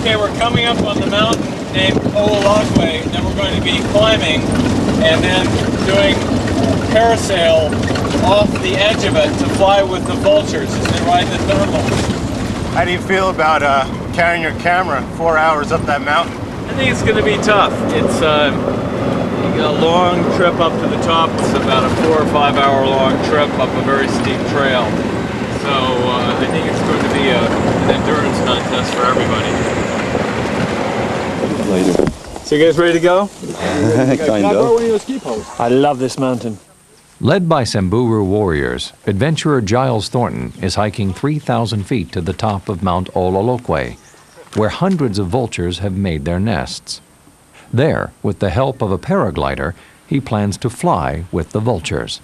Okay, we're coming up on the mountain named Ol Olokwe that we're going to be climbing and then doing parasail off the edge of it to fly with the vultures as they ride the thermals. How do you feel about carrying your camera 4 hours up that mountain? I think it's going to be tough. It's a long trip up to the top. It's about a 4 or 5 hour long trip up a very steep trail. So I think it's going to be an endurance contest for everybody. Later. So you guys ready to go? Kind of. I love this mountain. Led by Samburu warriors, adventurer Giles Thornton is hiking 3,000 feet to the top of Mount Ol Olokwe, where hundreds of vultures have made their nests. There, with the help of a paraglider, he plans to fly with the vultures.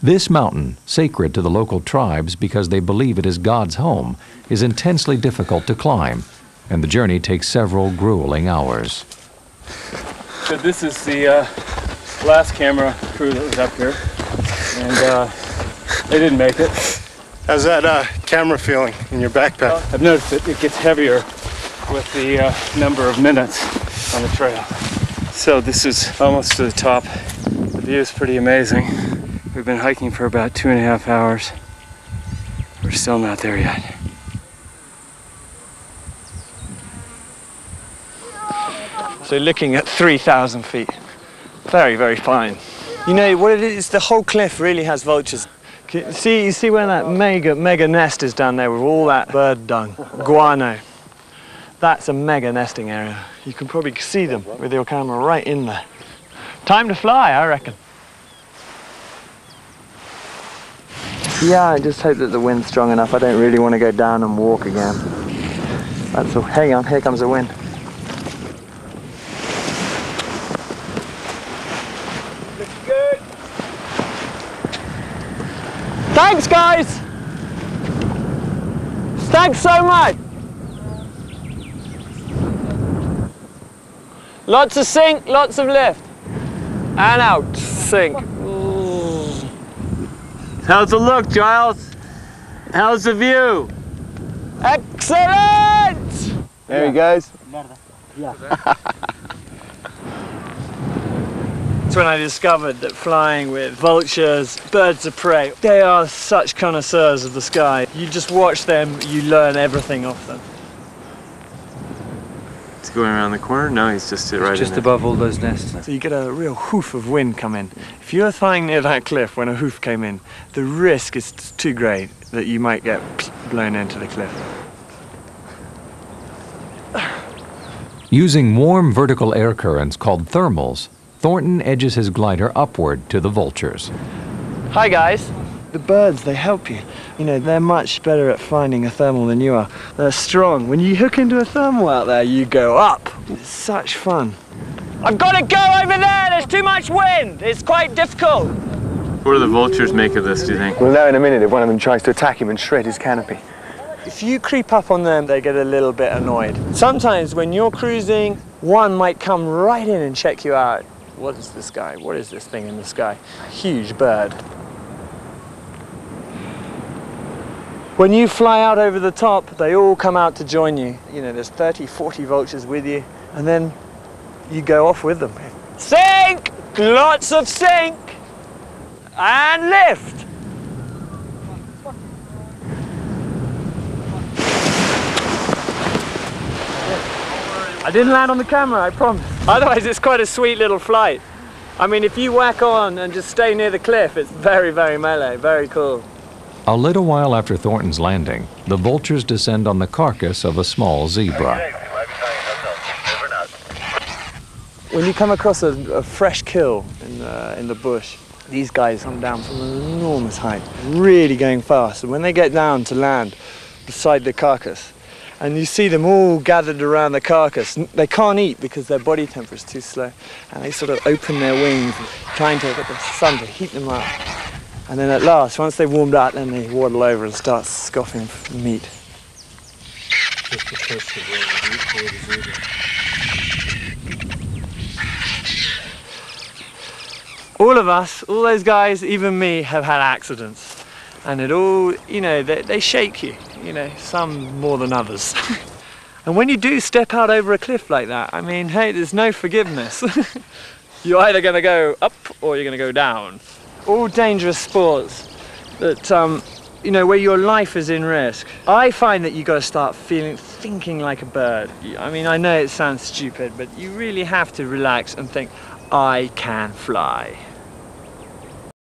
This mountain, sacred to the local tribes because they believe it is God's home, is intensely difficult to climb, and the journey takes several grueling hours. So this is the last camera crew that was up here, and they didn't make it. How's that camera feeling in your backpack? I've noticed it gets heavier with the number of minutes on the trail. So this is almost to the top. The view is pretty amazing. We've been hiking for about 2.5 hours. We're still not there yet. So looking at 3,000 feet. Very, very fine. You know what it is? The whole cliff really has vultures. You see where that mega nest is down there with all that bird dung, guano. That's a mega nesting area. You can probably see them with your camera right in there. Time to fly, I reckon. Yeah, I just hope that the wind's strong enough. I don't really want to go down and walk again. That's all. Hang on, here comes the wind. Looks good. Thanks, guys. Thanks so much. Lots of sink, lots of lift. And out, sink. How's it look, Giles? How's the view? Excellent! There he goes. It's when I discovered that flying with vultures, birds of prey, they are such connoisseurs of the sky. You just watch them, you learn everything off them. He's going around the corner? No, he's just right just above all those nests. So you get a real hoof of wind come in. If you're flying near that cliff when a hoof came in, the risk is too great that you might get blown into the cliff. Using warm vertical air currents called thermals, Thornton edges his glider upward to the vultures. Hi guys. The birds, they help you. You know, they're much better at finding a thermal than you are. They're strong. When you hook into a thermal out there, you go up. It's such fun. I've got to go over there. There's too much wind. It's quite difficult. What do the vultures make of this, do you think? We'll know in a minute if one of them tries to attack him and shred his canopy. If you creep up on them, they get a little bit annoyed. Sometimes when you're cruising, one might come right in and check you out. What is this guy? What is this thing in the sky? A huge bird. When you fly out over the top, they all come out to join you. You know, there's 30, 40 vultures with you, and then you go off with them. Sink! Lots of sink! And lift! I didn't land on the camera, I promise. Otherwise, it's quite a sweet little flight. I mean, if you whack on and just stay near the cliff, it's very, very mellow, very cool. A little while after Thornton's landing, the vultures descend on the carcass of a small zebra. When you come across a fresh kill in the bush, these guys come down from an enormous height, really going fast. And when they get down to land beside the carcass, and you see them all gathered around the carcass, they can't eat because their body temperature is too slow. And they sort of open their wings, trying to get the sun to heat them up. And then at last, once they've warmed up, then they waddle over and start scoffing meat. All of us, all those guys, even me, have had accidents. And it all, you know, they shake you. you know, some more than others. And when you do step out over a cliff like that, I mean, hey, there's no forgiveness. You're either going to go up or you're going to go down. All dangerous sports that, you know, where your life is in risk. I find that you got to start thinking like a bird. I mean, I know it sounds stupid, but you really have to relax and think, I can fly.